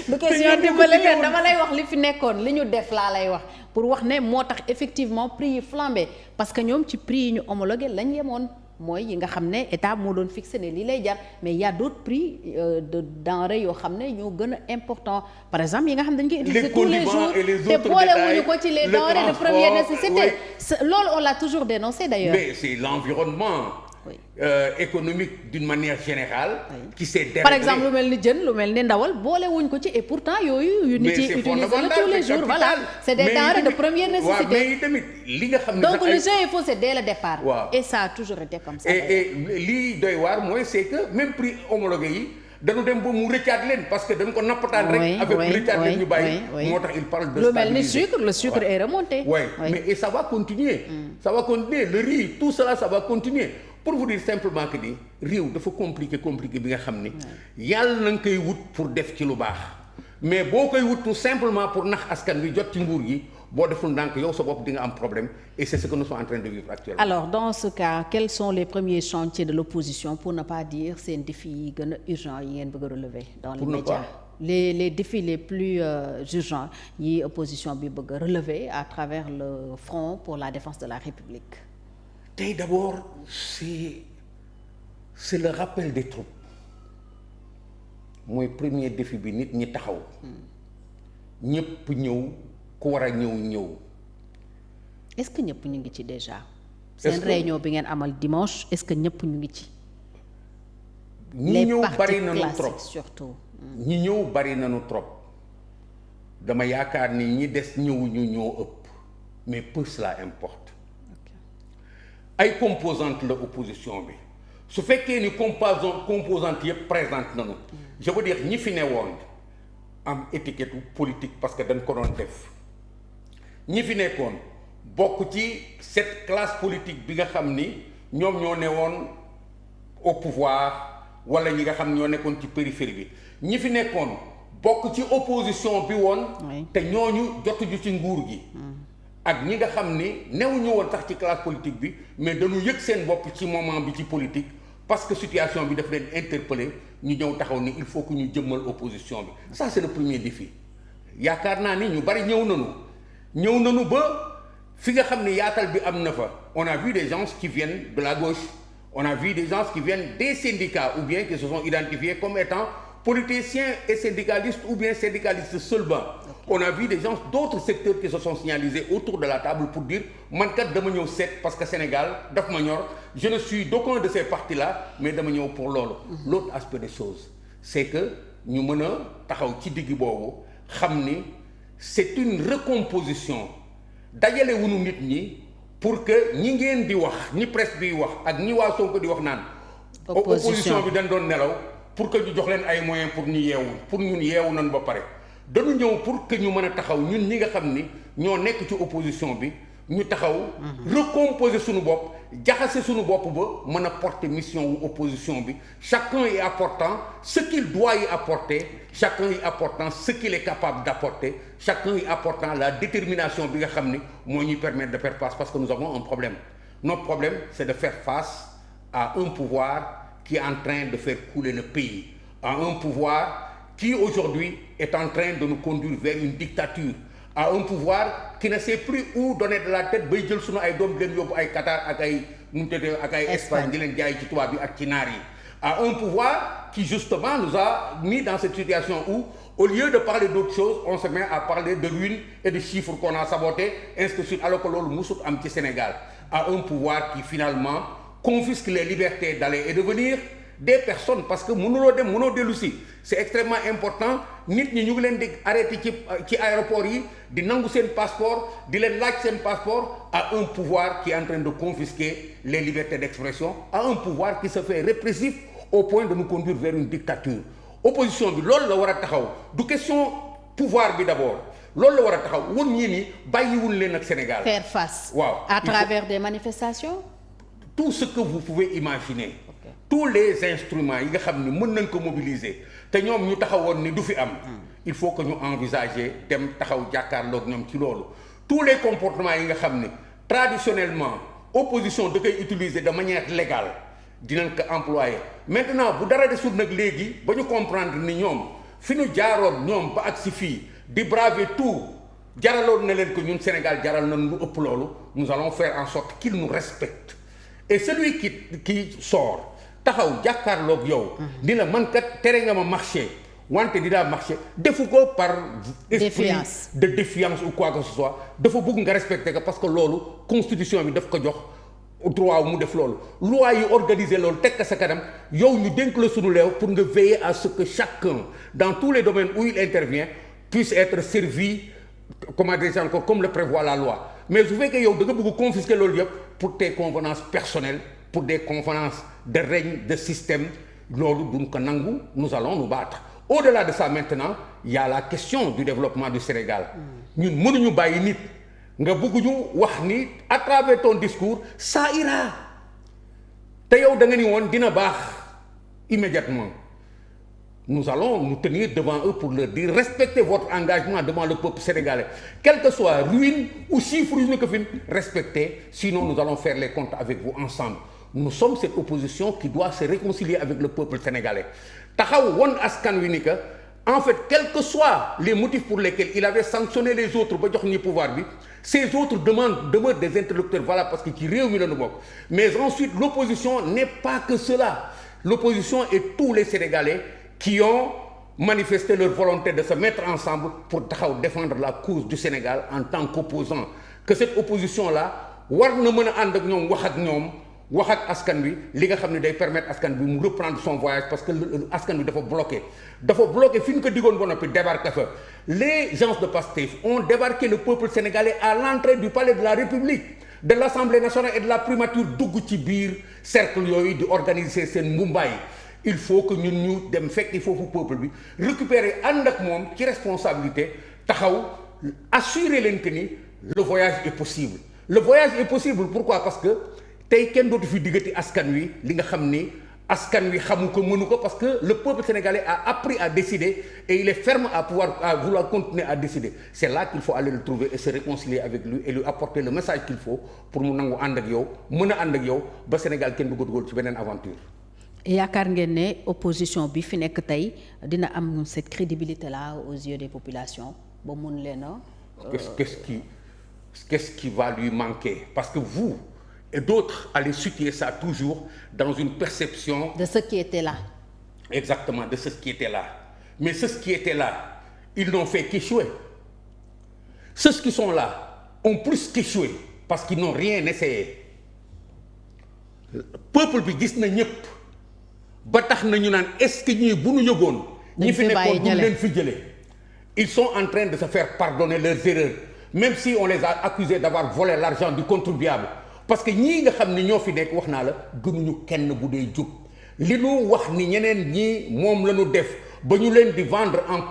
du question dimbali leen dama lay wax li fi nekkoon li ñu def laa lay wax pour wax ne moo tax effectivement prix yi flambé parce que ñoom ci prix yi ñu homologué lañ yemoon mooy yi nga xam ne état moo doon fixé ne lii lay jar mais y a d'autres prix de denrées yoo xam ne ñoo gën a important par exemple yi nga xam ne dañ koy utiliser tous les jours te boolewuñu ko ci les denrées de première nécessité loolu on l'a toujours dénoncé d'ailleurs. Mais c'est l'environnement économique d'une manière générale qui s'est dérégulé. Par exemple lu mel ni jën lu mel ni ndawal boolewuñ ko ci et pourtant yooyu yu nit yi utiliser la tous les jours voilà c'est des denrées de première nécessité. mais tamit li nga xam ne donc le jeu il faut c'est dès le départ. waaw et ça a toujours été comme ça. et lii doy waar mooy c'est que même prix homologué yi dañu dem ba mu rëccaat leen parce que dañ ko nappataan rek. avec rëccaat leen ñu bàyyi. moo tax il parle de lu mel ni sucre le sucre est remonté. oui mais et ça va continuer. ça va continuer le riz tout cela ça va continuer. pour vous dire simplement que ni réew dafa compliqué bi nga xam ni yàlla na nga koy wut pour def ci lu baax mais boo koy wut tout simplement pour nax askan wi jot ci nguur gi boo deful ndànk yow sa bopp di nga am problème et c'est ce que nous sommes en train de vivre actuellement. Alors dans ce cas quels sont les premiers chantiers de l'opposition pour ne pas dire seen défis yi gën a urgents yi ngeen bëgg a relever dans les médias les défis les plus urgents yi opposition bi bëgg a relever à travers le front pour la défense de la République. Tey d'abord c'est le rappel des troupes mooy premier défi bi nit ñi taxaw ñëpp ñëw ku war a ñëw. est-ce que ñëpp ñu ngi ci déjà. seen réunion bi ngeen amal dimanche est-ce que ñëpp ñu ngi ci. ñi ñëw bari nañu trop surtout. ñi ñëw bari nañu trop dama yaakaar ni ñi des ñëwuñu ñoo ëpp mais peu cela importe. ay composante la opposition bi su fekkee ni composante yëpp présente nañu je veux dire ñi fi ne woon am étiquette politique parce que dañ ko doon def ñi fi nekkoon bokk ci cette classe politique bi nga xam ni ñoom ñoo ne woon au pouvoir wala ñi nga xam ñoo nekkoon ci périphérie bi ñi fi nekkoon bokk ci opposition bi woon te ñooñu jotuñu ci nguur gi ak ñi nga xam ni newuñu woon sax ci classe politique bi mais dañu yëg seen bopp ci moment bi ci politique parce que situation bi daf leen interpeller ñu ñëw taxaw ni il faut que ñu jëmmal opposition bi ça c'est le premier défi yaakaar naa ni ñu bari ñëw nañu ba fi nga xam ni yaatal bi am na fa on a vu des gens qui viennent de la gauche on a vu des gens qui viennent des syndicats ou bien qui se sont identifiés comme étant politiciens et syndicalistes ou bien syndicalistes seulement. On a vu des gens d'autres secteurs qui se sont signalisés autour de la table pour dire man kat dama ñëw seet parce que Sénégal daf ma ñor je ne suis d'aucun de ces partis-là mais dama ñëw pour loolu. L'autre aspect des choses c'est que ñu mën a taxaw ci digg boobu xam ni c'est une recomposition dajale wunu nit ñi pour que ñi ngeen di wax ñi presse bi wax ak ñi waa Sonko di wax naan. opposition bi dañ doon nelaw. pour que ñu jox leen ay moyens pour ñu yeewu pour ñun yeewu nañ ba pare dañu ñëw pour que ñu mën a taxaw ñun ñi nga xam ni ñoo nekk ci opposition bi ñu taxaw recomposer suñu bopp jaxase suñu bopp ba mën a porter mission wu opposition bi chacun y apportant ce qu'il doit y apporter chacun y apportant ce qu'il est capable d'apporter chacun y apportant la détermination bi nga xam ni moo ñuy permettre de faire face parce que nous avons un problème notre problème c'est de faire face à un pouvoir qui est en train de faire couler le pays, à un pouvoir qui aujourd'hui est en train de nous conduire vers une dictature, à un pouvoir qui ne sait plus où donner de la tête bay jël sunu ay doom di leen yóbbu ay Qatar ak ay ak ay Espagne di leen jaay ci tubaab bi ak ci naar yi, à un pouvoir qui justement nous a mis dans cette situation où au lieu de parler d'autre chose on se met à parler de ruines et de chiffres qu'on a sabotés ainsi de suite alors que loolu musut am ci Sénégal, à un pouvoir qui finalement confisque les libertés d'aller et de venir des personnes parce que mënoo dellu si c'est extrêmement important nit ñi ñu ngi leen di arrêté ci aéroport yi di nangu seen passeport di leen laaj seen passeport à un pouvoir qui est en train de confisquer les libertés d'expression à un pouvoir qui se fait répressif au point de nous conduire vers une dictature opposition bi loolu la war a taxaw du question pouvoir bi d'abord loolu la war a taxaw woon ñii ni bàyyiwul leen ak Sénégal faire face waaw à travers des manifestations tout ce que vous pouvez imaginer tous les instruments yi nga xam ni mën nañ ko mobiliser te ñoom ñu taxawoon ni du fi am il faut que ñu envisager dem taxaw jàkkaarloog ñoom ci loolu tous les comportements yi nga xam ni traditionnellement opposition da koy utiliser de manière légale dinañ ko employer maintenant bu dara desul nag léegi ba ñu comprendre ni ñoom fi ñu jaaroon ñoom ba ak si fii di braver tout jaraloon na leen ko ñun Sénégal jaral na lu ëpp loolu nous allons faire en sorte qu'ils nous respectent et celui qui sort taxaw jàkkaarloog yow ni la man kat tere nga ma marché wante dinaa marché defu ko par esprit de défiance ou quoi que ce soit dafa bëgg nga respecter ko parce que loolu constitution bi daf ko jox droit mu def loolu loi yi organiser loolu teg ko sa kanam yow ñu dénk la sunu leew pour nga veiller à ce que chacun dans tous les domaines où il intervient puisse être servi comment dire encore comme le prévoit la loi mais su fekkee yow da nga bëgg confisquer loolu yëpp pour tes convenances personnelles pour des convenances de règne de système loolu duñ ko nangu nous allons nous battre au-delà de ça maintenant il y a la question du développement du Sénégal ñun mënuñu bàyyi nit nga bëgguñu wax ni à travers ton discours ça ira te yow da nga ni woon dina baax immédiatement nous allons nous tenir devant eux pour leur dire respectez votre engagement devant le peuple sénégalais quelle que soit ruine ou chiffre yu ñu ko fi respectez sinon nous allons faire les comptes avec vous ensemble nous sommes cette opposition qui doit se réconcilier avec le peuple sénégalais taxaw won askan wi ni que en fait quels que soient les motifs pour lesquels il avait sanctionné les autres ba jox ñi pouvoir bi ces autres demeurent des interlocuteurs valables parce que ci réew mi la ñu bokk mais ensuite l'opposition n'est pas que cela l'opposition est tous les Sénégalais qui ont manifesté leur volonté de se mettre ensemble pour taxaw défendre la cause du Sénégal en tant qu'opposant que cette opposition là war na mën a ànd ak ñoom wax ak askan bi li nga xam ne day permettre askan bi mu reprendre son voyage parce que askan bi dafa bloqué fi ñu ko digoon ba noppi débarqué fa les gens de Pastef ont débarqué le peuple sénégalais à l'entrée du palais de la République de l'Assemblée nationale et de la primature dugg ci biir cercle yooyu di organiser seen mbumbaay il faut que ñun ñu dem fekki foofu peuple bi récupérer ànd ak moom ci responsabilité taxaw assurer leen que ni le voyage est possible pourquoi parce que tey kenn dootu fi diggati askan wi li nga xam ni askan wi xamu ko mënu ko parce que le peuple sénégalais a appris à décider et il est ferme à vouloir continuer à décider c'est là qu'il faut aller le trouver et se réconcilier avec lui et lui apporter le message qu'il faut pour mu nangu ànd ak yow mën a ànd ak yow ba Sénégal kenn du ko dugal ci beneen aventure. yaakaar ngeen ne opposition bi fi nekk tey dina am cette crédibilité là aux yeux des populations ba mun leen a. qu'est-ce qui va lui manquer parce que vous. Et d'autres allaient situer ça toujours dans une perception... De ce qui était là. Exactement, de ce qui était là. Mais ceux qui étaient là, ils n'ont fait qu'échouer. Ceux qui sont là ont plus qu'échoué parce qu'ils n'ont rien essayé. Peuple bi gis na ñëpp ba tax na ñu naan est-ce que ñii bu ñu yëgoon ñi fi nekkoon du leen fi jëlee. Ils sont en train de se faire pardonner leurs erreurs même si on les a accusés d'avoir volé l'argent du contribuable. parce que ñii nga xam ni ñoo fi nekk wax naa la gënuñu kenn bu dee jub li nu wax ni ñeneen ñii moom la ñu def ba ñu leen di vendre en